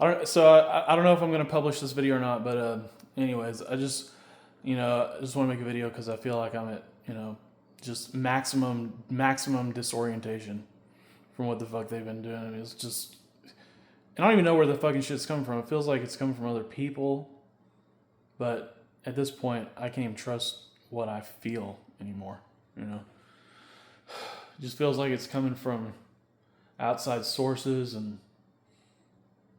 I don't know if I'm gonna publish this video or not, but anyways, I just want to make a video because I feel like I'm at just maximum disorientation from what the fuck they've been doing. I mean, it's just I don't even know where the fucking shit's coming from. It feels like it's coming from other people, but at this point, I can't even trust what I feel anymore. You know, it just feels like it's coming from outside sources, and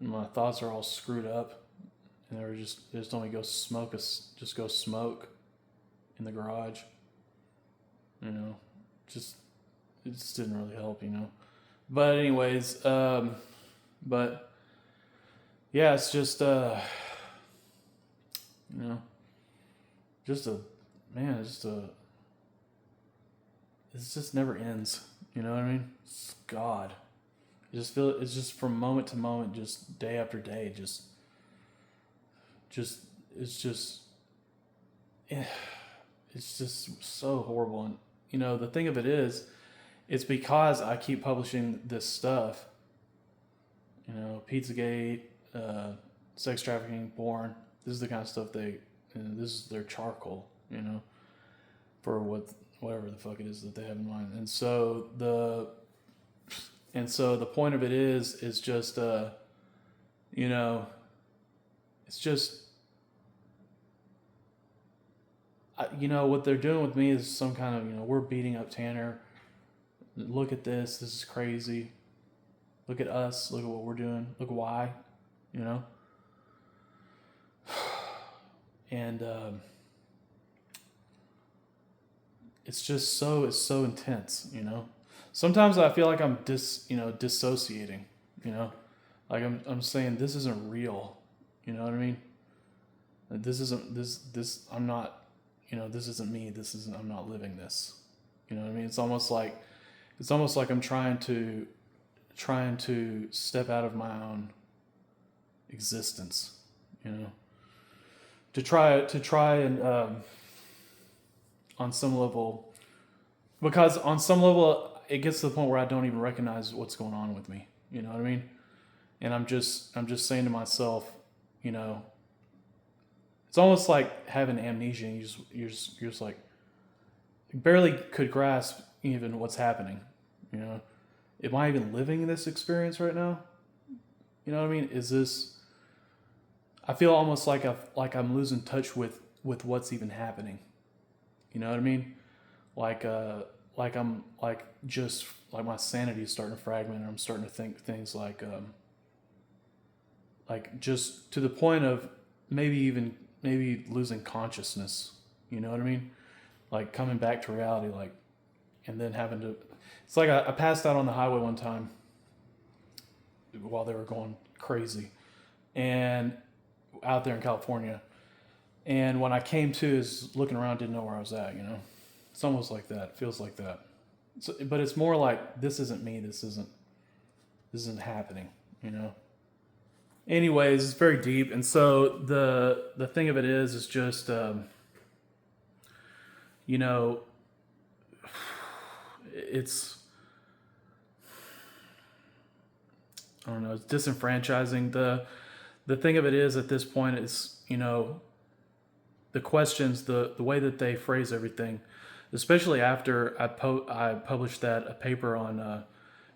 my thoughts are all screwed up. And they just told me just go smoke in the garage. You know, just it just didn't really help. But anyways, but yeah, it's just you know, just a man, it just never ends. You know what I mean? God, it's just from moment to moment, just day after day, just it's just it's just so horrible. And the thing of it is, it's because I keep publishing this stuff. Pizzagate, sex trafficking, porn. This is the kind of stuff this is their charcoal. For whatever the fuck it is that they have in mind. And so the point of it is just it's just what they're doing with me is some kind of we're beating up Tanner. Look at this. This is crazy. Look at us. Look at what we're doing. Look why. And it's so intense. Sometimes I feel like I'm dissociating. Like I'm saying this isn't real. You know what I mean? This isn't this. I'm not. This isn't me. I'm not living this. You know what I mean? It's almost like I'm trying to step out of my own existence. To try and on some level, because on some level it gets to the point where I don't even recognize what's going on with me. You know what I mean? And I'm just saying to myself, it's almost like having amnesia. And you're just like barely could grasp even what's happening. Am I even living this experience right now? You know what I mean? Is this? I feel almost like I'm losing touch with what's even happening. You know what I mean? Like I'm just like my sanity is starting to fragment, and I'm starting to think things like just to the point of maybe losing consciousness. You know what I mean? Like coming back to reality, and then having to. It's like I passed out on the highway one time while they were going crazy, and out there in California. And when I came to, is looking around, didn't know where I was at. It's almost like that. It feels like that. So, but it's more like this isn't me. This isn't happening. Anyways, it's very deep, and so the thing of it is just it's I don't know. It's disenfranchising. The thing of it is at this point is the questions, the way that they phrase everything, especially after I published a paper on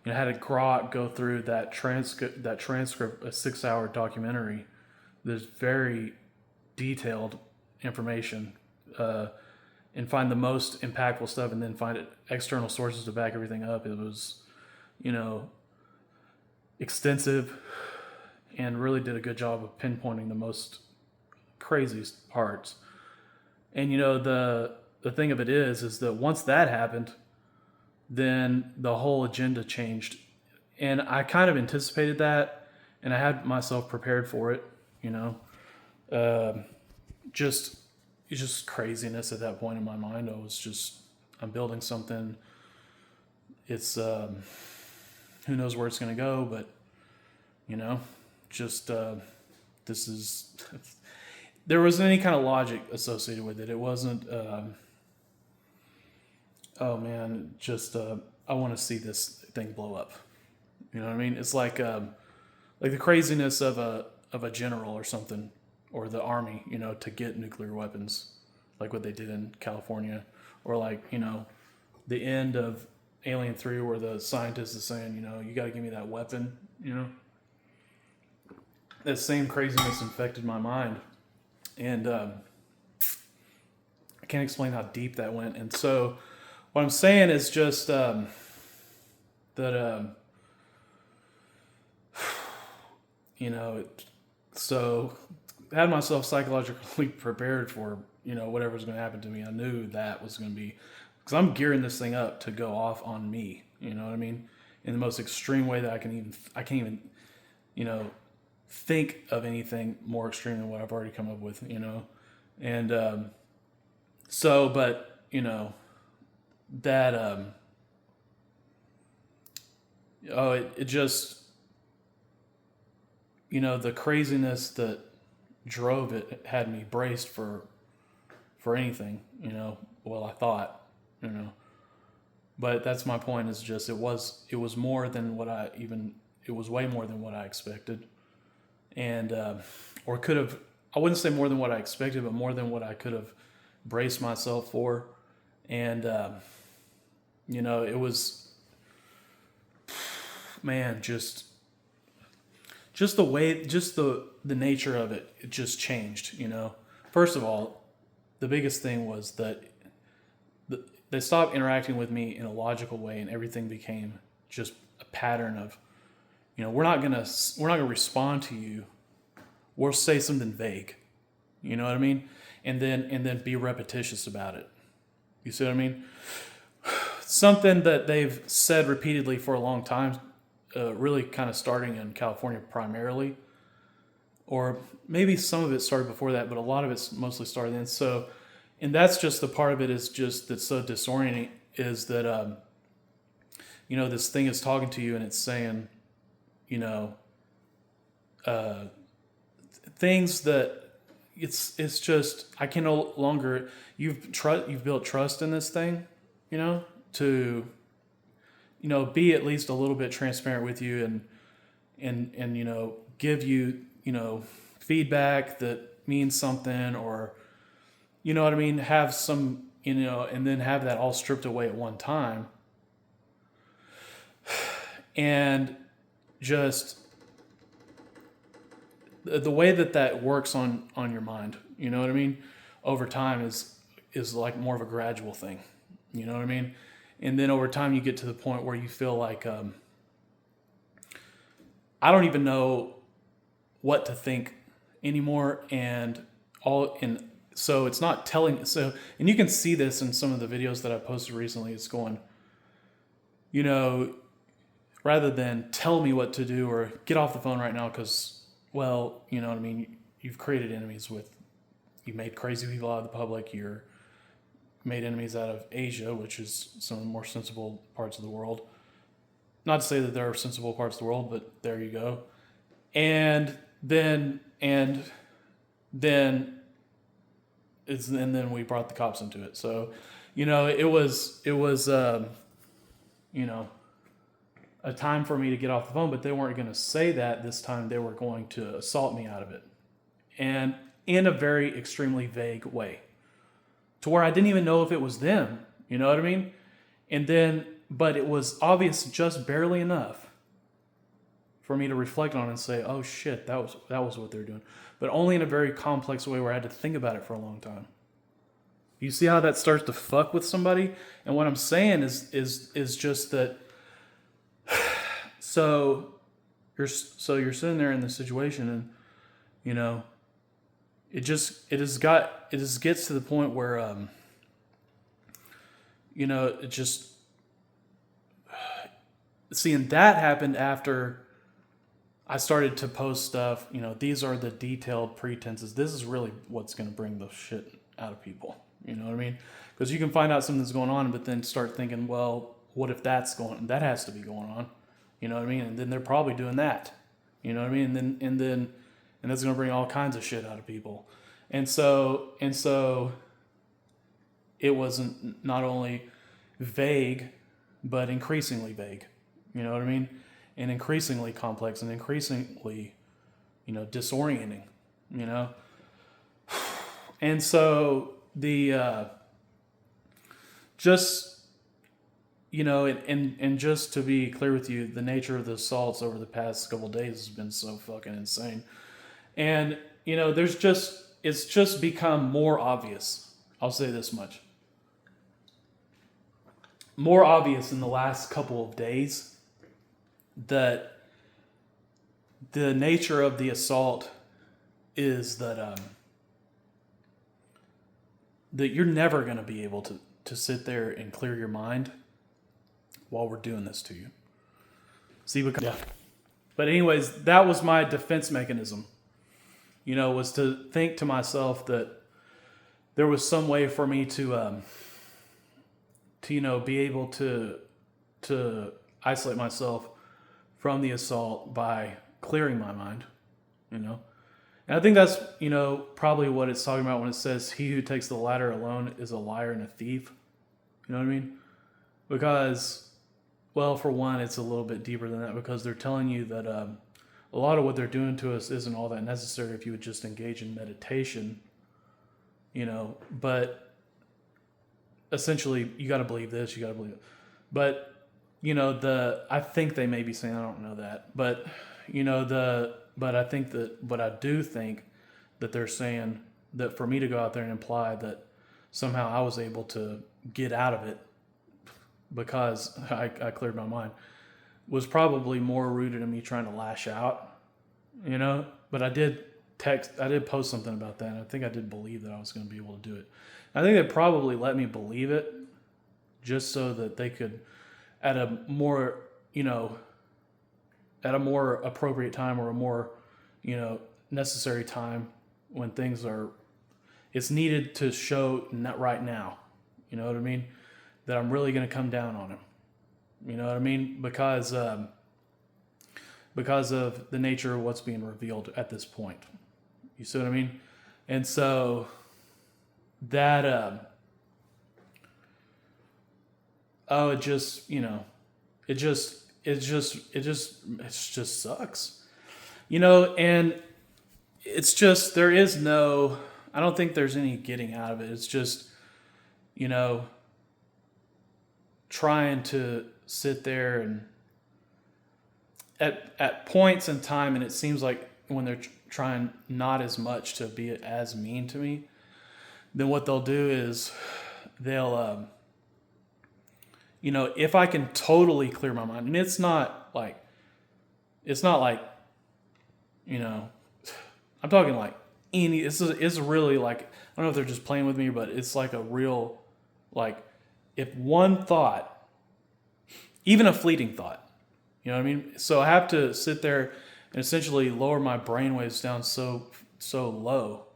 had a grok go through that transcript, a 6-hour documentary. There's very detailed information, and find the most impactful stuff, and then find external sources to back everything up. It was extensive, and really did a good job of pinpointing the most craziest parts. And the thing of it is that once that happened, then the whole agenda changed. And I kind of anticipated that, and I had myself prepared for it. Just it's just craziness at that point in my mind. I'm building something. It's who knows where it's going to go, but just this is there wasn't any kind of logic associated with it. It wasn't oh man, just I want to see this thing blow up. You know what I mean? It's like like the craziness of a general or something, or the army, you know, to get nuclear weapons, like what they did in California, or like, you know, the end of Alien 3 where the scientist is saying, you know, you got to give me that weapon, you know. That same craziness infected my mind, and I can't explain how deep that went. And so what I'm saying is just that you know, so I had myself psychologically prepared for, you know, whatever was going to happen to me. I knew that was going to be, because I'm gearing this thing up to go off on me. You know what I mean? In the most extreme way that I can't even, you know, think of anything more extreme than what I've already come up with. You know, and so, but you know, that oh, it just, you know, the craziness that drove it had me braced for anything, you know. Well, I thought, you know, but that's my point. Is just it was more than what it was way more than what I expected, and or could have. I wouldn't say more than what I expected, but more than what I could have braced myself for, and you know, it was, man, just the way, just the nature of it, it just changed. You know, first of all, the biggest thing was that they stopped interacting with me in a logical way, and everything became just a pattern of, you know, we're not gonna respond to you. We'll say something vague, you know what I mean, and then be repetitious about it. You see what I mean? Something that they've said repeatedly for a long time, really kind of starting in California primarily, or maybe some of it started before that, but a lot of it's mostly started then. So, and that's just the part of it is just that's so disorienting, is that you know, this thing is talking to you and it's saying, you know, uh, things that it's just, I can no longer, you've built trust in this thing, you know, to, you know, be at least a little bit transparent with you, and you know, give you, you know, feedback that means something, or you know what I mean, have some, you know, and then have that all stripped away at one time, and just the way that works on your mind, you know what I mean, over time is like more of a gradual thing, you know what I mean, and then over time you get to the point where you feel like I don't even know what to think anymore, and so it's not telling, so, and you can see this in some of the videos that I posted recently. It's going, you know, rather than tell me what to do or get off the phone right now because, well, you know what I mean, you've created enemies you made crazy people out of the public, you're made enemies out of Asia, which is some of the more sensible parts of the world. Not to say that there are sensible parts of the world, but there you go. And then we brought the cops into it. So, you know, it was you know, a time for me to get off the phone, but they weren't going to say that this time. They were going to assault me out of it, and in a very extremely vague way, to where I didn't even know if it was them. You know what I mean? And then, but it was obvious just barely enough for me to reflect on and say, "Oh shit, that was what they're doing," but only in a very complex way where I had to think about it for a long time. You see how that starts to fuck with somebody? And what I'm saying is just that. So you're sitting there in this situation, and you know, it just gets to the point where you know, it just, seeing that happened after I started to post stuff. You know, these are the detailed pretenses. This is really what's going to bring the shit out of people. You know what I mean? Because you can find out something's going on, but then start thinking, well, what if that has to be going on? You know what I mean? And then they're probably doing that. You know what I mean? And that's going to bring all kinds of shit out of people. And so it wasn't not only vague, but increasingly vague. You know what I mean? and increasingly complex and increasingly, disorienting, you know? And so just, and just to be clear with you, the nature of the assaults over the past couple of days has been so fucking insane. And, it's just become more obvious. I'll say this much. More obvious in the last couple of days that the nature of the assault is that that you're never going to be able to sit there and clear your mind while we're doing this to you. See, because, yeah. But anyways, that was my defense mechanism, was to think to myself that there was some way for me to be able to isolate myself from the assault by clearing my mind, And I think that's, probably what it's talking about when it says, he who takes the ladder alone is a liar and a thief. You know what I mean? Because, well, for one, it's a little bit deeper than that, because they're telling you that a lot of what they're doing to us isn't all that necessary if you would just engage in meditation, but essentially you got to believe this, you got to believe it. But, I think they may be saying, I don't know that, but, but I think that, but I do think that they're saying that for me to go out there and imply that somehow I was able to get out of it because I cleared my mind was probably more rooted in me trying to lash out, but I did post something about that, and I think I did believe that I was going to be able to do it. I think they probably let me believe it just so that they could, at a more appropriate time, or a more, necessary time when things are, it's needed to show not right now, you know what I mean? That I'm really going to come down on him. You know what I mean? Because of the nature of what's being revealed at this point. You see what I mean? And so that, it just sucks, and it's just, there is no, I don't think there's any getting out of it. It's just, trying to sit there and at points in time, and it seems like when they're trying not as much to be as mean to me, then what they'll do is they'll, if I can totally clear my mind, and it's not like, I'm talking like it's really like, I don't know if they're just playing with me, but it's like a real, like, if one thought, even a fleeting thought, you know what I mean? So I have to sit there and essentially lower my brainwaves down so low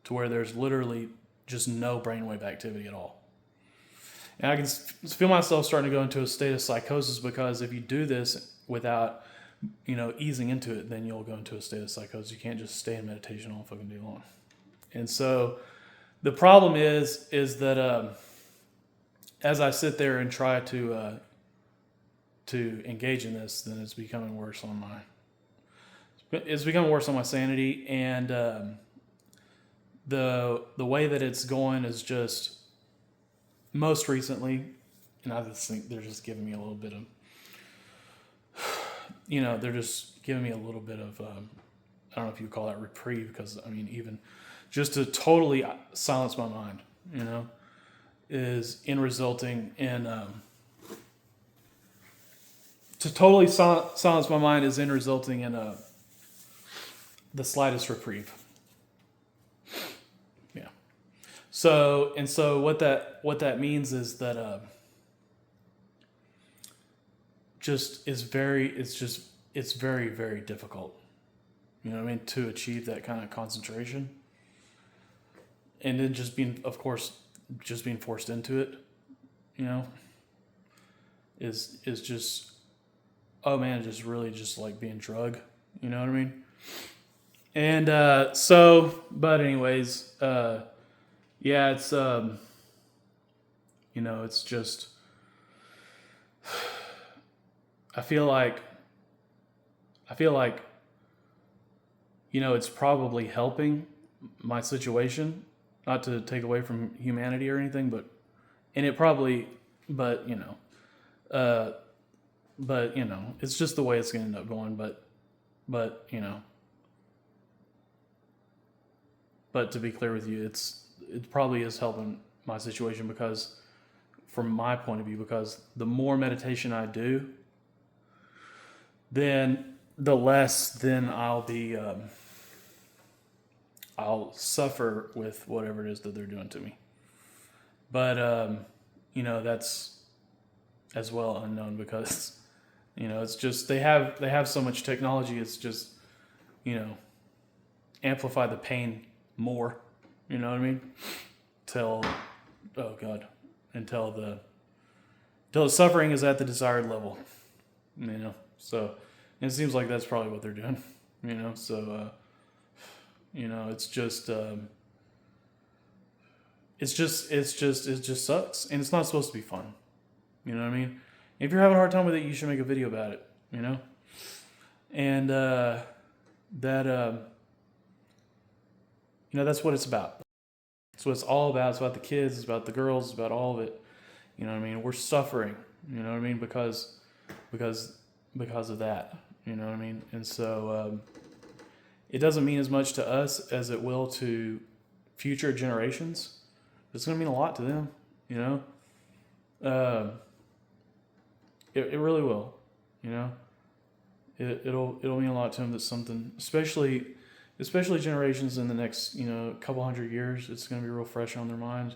to where there's literally just no brainwave activity at all. And I can feel myself starting to go into a state of psychosis, because if you do this without, easing into it, then you'll go into a state of psychosis. You can't just stay in meditation all fucking day long. And so the problem is that as I sit there and try to engage in this, then it's becoming worse on my sanity, and the way that it's going is just, most recently, and I just think they're just giving me a little bit of, they're just giving me a little bit of, I don't know if you would call that reprieve, because, even just to totally silence my mind, is in resulting in, to totally silence my mind is in resulting in the slightest reprieve. Yeah. So what that means is that it's very, very difficult, to achieve that kind of concentration, and then just being forced into it, is just, oh man, just really just like being drugged, you know what I mean? And but anyways, yeah, it's it's just, I feel like I feel like, it's probably helping my situation, not to take away from humanity or anything, and it probably, but, uh, it's just the way it's going to end up going. But, but to be clear with you, it probably is helping my situation because, from my point of view, because the more meditation I do, then the less then I'll suffer with whatever it is that they're doing to me. But that's as well unknown because it's just they have so much technology. It's just you know amplify the pain more. You know what I mean? Till oh god, until the suffering is at the desired level. So it seems like that's probably what they're doing. So it's just it just sucks, and it's not supposed to be fun. You know what I mean? If you're having a hard time with it, you should make a video about it. And that's what it's about. That's what it's all about. It's about the kids. It's about the girls. It's about all of it. You know what I mean? We're suffering. You know what I mean? Because of that. You know what I mean? And so it doesn't mean as much to us as it will to future generations. It's going to mean a lot to them. It really will. It'll mean a lot to them. That something, especially generations in the next couple hundred years, it's going to be real fresh on their minds,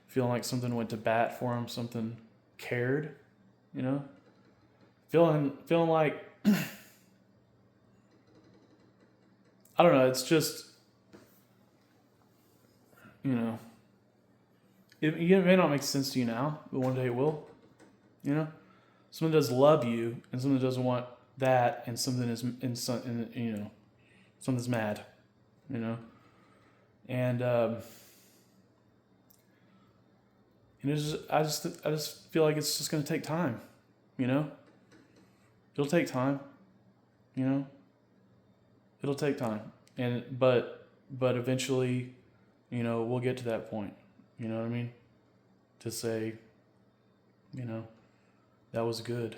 feeling like something went to bat for them, something cared, feeling like I don't know. It's just it may not make sense to you now, but one day it will. Someone does love you, and someone doesn't want that, and something's mad, and I just feel like it's just going to take time, it'll take time, it'll take time, but eventually, we'll get to that point, you know what I mean, to say, that was good,